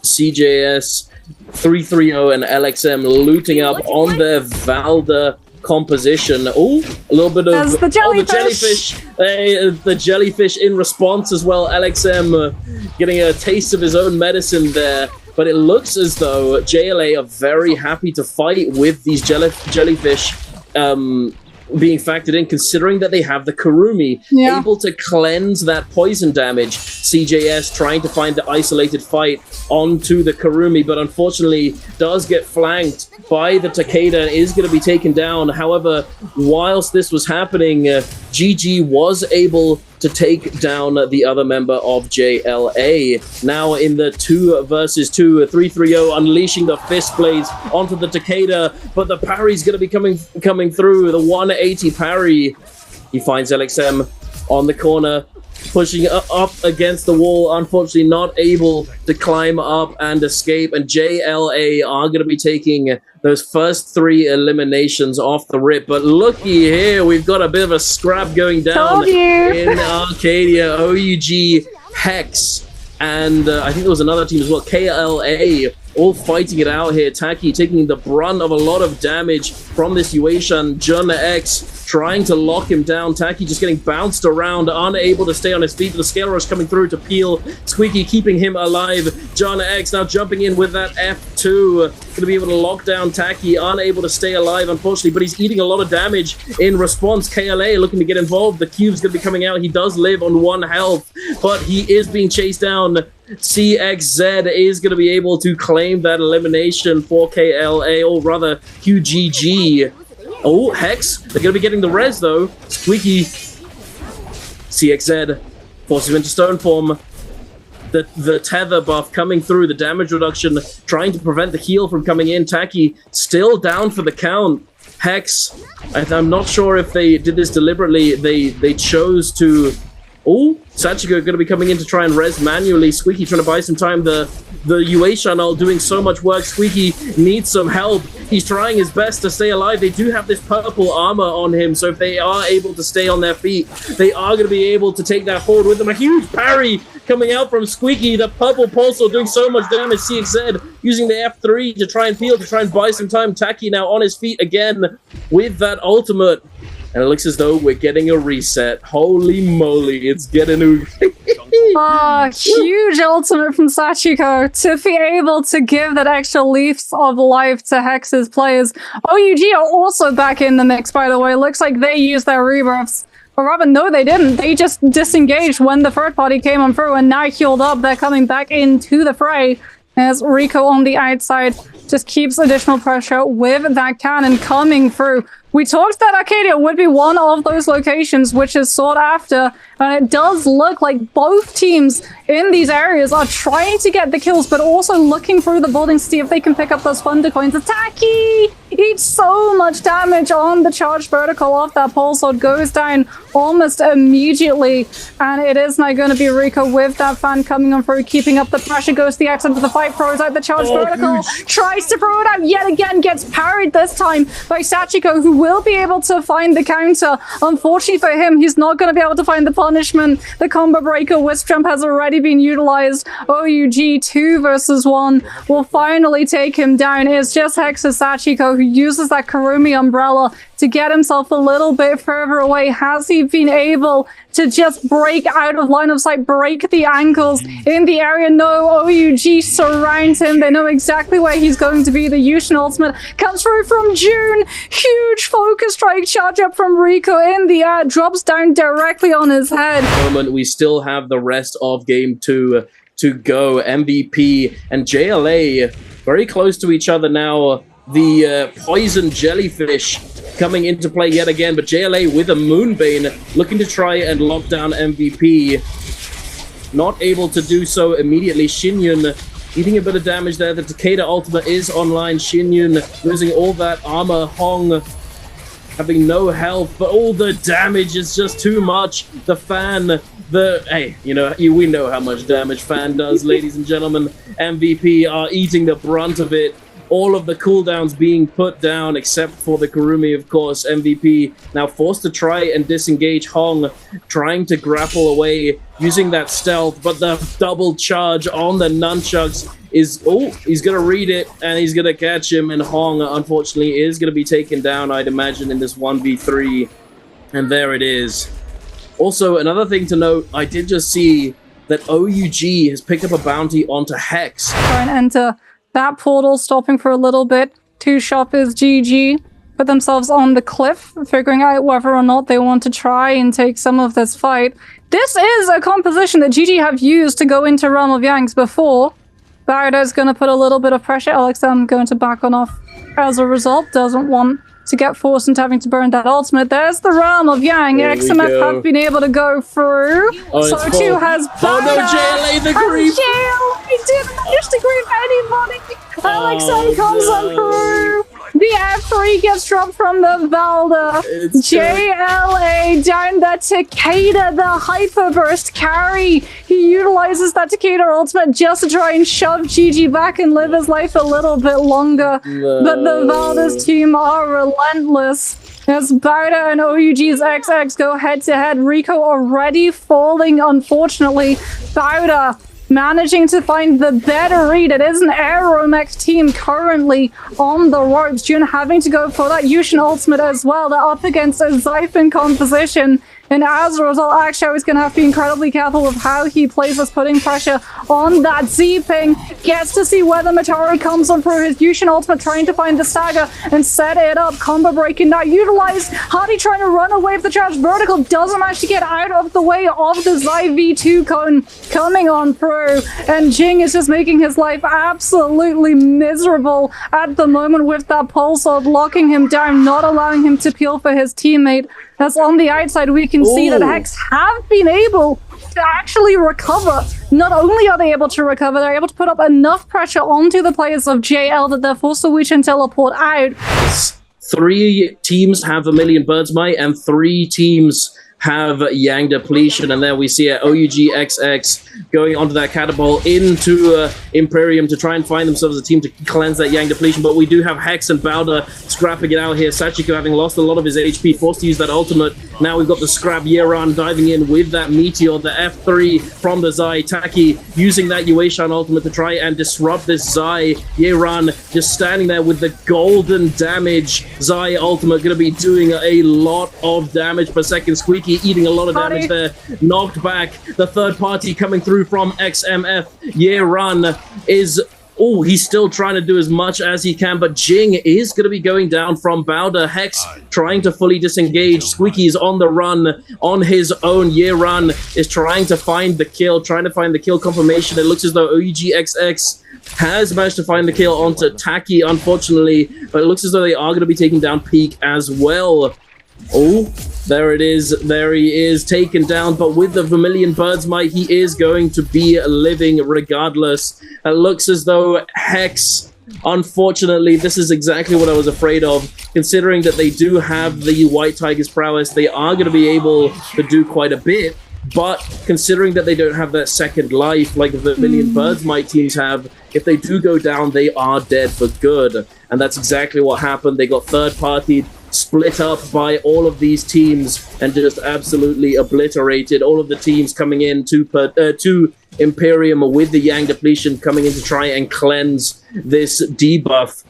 CJS, 330 and LXM looting up on their BAODA composition. Oh, a little bit of the jellyfish. The jellyfish in response as well. LXM getting a taste of his own medicine there. But it looks as though JLA are very happy to fight with these jellyfish being factored in, considering that they have the Kurumi, able to cleanse that poison damage. CJS trying to find the isolated fight onto the Kurumi, but unfortunately does get flanked by the Takeda and is going to be taken down. However, whilst this was happening, GG was able to take down the other member of JLA. Now in the 2 versus 2, 330 unleashing the fist blades onto the Takeda, but the parry's going to be coming through. The 180 parry. He finds LXM on the corner, pushing up against the wall, unfortunately not able to climb up and escape, and JLA are going to be taking those first 3 eliminations off the rip. But looky here, we've got a bit of a scrap going down in Arcadia. OUG.Xx and I think there was another team as well, KLA, all fighting it out here. Taki taking the brunt of a lot of damage from this Yueshan. X trying to lock him down. Taki just getting bounced around, unable to stay on his feet. The scale rush coming through to peel. Squeaky keeping him alive. X now jumping in with that F2. Going to be able to lock down Taki, unable to stay alive, unfortunately, but he's eating a lot of damage in response. KLA looking to get involved. The cube's going to be coming out. He does live on 1 health, but he is being chased down. CXZ is going to be able to claim that elimination for KLA, or rather QGG. Oh, Hex, they're going to be getting the res though. Squeaky, CXZ forces him into stone form. The tether buff coming through, the damage reduction, trying to prevent the heal from coming in. Taki still down for the count. Hex, I'm not sure if they did this deliberately. They chose to... Oh, Sachiko going to be coming in to try and res manually. Squeaky trying to buy some time. The Yueshan doing so much work. Squeaky needs some help. He's trying his best to stay alive. They do have this purple armor on him, so if they are able to stay on their feet, they are going to be able to take that forward with them. A huge parry coming out from Squeaky. The purple pulsar doing so much damage. CXZ using the F3 to try and peel, to try and buy some time. Taki now on his feet again with that ultimate. And it looks as though we're getting a reset. Holy moly, it's getting... huge ultimate from Sachiko to be able to give that extra leaf of life to Hex's players. OUG are also back in the mix, by the way. Looks like they used their rebuffs. Or rather, no, they didn't. They just disengaged when the third party came on through and now healed up. They're coming back into the fray as Rico on the outside just keeps additional pressure with that cannon coming through. We talked that Arcadia would be one of those locations which is sought after, and it does look like both teams in these areas are trying to get the kills, but also looking through the buildings to see if they can pick up those Thunder Coins. Taki eats so much damage on the charged vertical off that pulse sword, goes down almost immediately, and it is now going to be Rico with that fan coming on through, keeping up the pressure, goes to the X into the fight, throws out the charged vertical, tries to throw it out yet again, gets parried this time by Sachiko, who will be able to find the counter. Unfortunately for him, he's not going to be able to find the punishment. The combo breaker Wisp Jump has already been utilized. OUG 2 versus 1 will finally take him down. It's just Hexa Sachiko who uses that Kurumi umbrella to get himself a little bit further away. Has he been able to just break out of line of sight, break the ankles in the area? No, OUG surrounds him. They know exactly where he's going to be. The Yushin ultimate comes through from June. Huge focus strike charge up from Rico in the air, drops down directly on his head. Moment, we still have the rest of game 2 to go. MVP and JLA very close to each other now. The poison jellyfish coming into play yet again, but JLA with a Moonbane looking to try and lock down MVP. Not able to do so immediately. Shinyun eating a bit of damage there. The Takeda ultimate is online. Shinyun losing all that armor. Hong having no health, but all the damage is just too much. The fan, hey, we know how much damage fan does, ladies and gentlemen. MVP are eating the brunt of it. All of the cooldowns being put down, except for the Kurumi, of course. MVP now forced to try and disengage. Hong trying to grapple away, using that stealth, but the double charge on the nunchucks is... Oh, he's going to read it, and he's going to catch him, and Hong, unfortunately, is going to be taken down, I'd imagine, in this 1v3. And there it is. Also, another thing to note, I did just see that OUG has picked up a bounty onto Hex. Try and enter that portal, stopping for a little bit. Two shoppers, GG, put themselves on the cliff, figuring out whether or not they want to try and take some of this fight. This is a composition that GG have used to go into Realm of Yangs before. BAODA is going to put a little bit of pressure. LXM going to back on off as a result. Doesn't want to get forced into having to burn that ultimate. There's the Realm of Yang. XMF have been able to go through. So too has BAODA. Oh no, JLA the creep! JLA didn't manage to grief anybody. LXM comes on through. The F3 gets dropped from the BAODA. JLA down the Takeda, the Hyper Burst carry. He utilizes that Takeda ultimate just to try and shove GG back and live his life a little bit longer. No. But the BAODA's team are relentless. As BAODA and OUG.Xx go head-to-head. Rico already falling, unfortunately. BAODA managing to find the better read. It is an Aeromex team currently on the ropes. June having to go for that Yushin ultimate as well. They're up against a Xiphon composition. And as a result, Axshaw is going to have to be incredibly careful with how he plays this, putting pressure on that Z-Ping. Gets to see whether Matari comes on through his Yushin ultimate, trying to find the stagger and set it up. Combo breaking now utilized. Hardy trying to run away with the charge. Vertical doesn't actually get out of the way of the Zai V2 cone coming on through. And Jing is just making his life absolutely miserable at the moment with that pulse of locking him down, not allowing him to peel for his teammate. As on the outside, we can see that Hex have been able to actually recover. Not only are they able to recover, they're able to put up enough pressure onto the players of JL that they're forced to reach and teleport out. 3 teams have a million birds might, and 3 teams have Yang depletion, and there we see OUG.Xx going onto that catapult into Imperium to try and find themselves a team to cleanse that Yang depletion. But we do have Hex and BAODA scrapping it out here. Sachiko having lost a lot of his HP, forced to use that ultimate. Now we've got the scrap Yeran diving in with that meteor, the F3 from the Zai. Taki using that Yueshan ultimate to try and disrupt this Zai. Yeran just standing there with the golden damage. Zai ultimate going to be doing a lot of damage per second. Squeaky eating a lot of damage there. Knocked back. The third party coming through from XMF. Yeran is... Oh, he's still trying to do as much as he can, but Jing is going to be going down from BAODA. Hex trying to fully disengage. Squeaky's on the run on his own. Yeran is trying to find the kill, trying to find the kill confirmation. It looks as though OUG.Xx has managed to find the kill onto Taki, unfortunately, but it looks as though they are going to be taking down Peak as well. Oh, there it is. There he is, taken down, but with the Vermilion Bird's Might, he is going to be living regardless. It looks as though Hex, unfortunately, this is exactly what I was afraid of. Considering that they do have the White Tiger's prowess, they are going to be able to do quite a bit. But considering that they don't have that second life like the Vermilion Bird's Might teams have, if they do go down, they are dead for good. And that's exactly what happened. They got third-partied, split up by all of these teams, and just absolutely obliterated. All of the teams coming in to Imperium with the Yang depletion coming in to try and cleanse this debuff.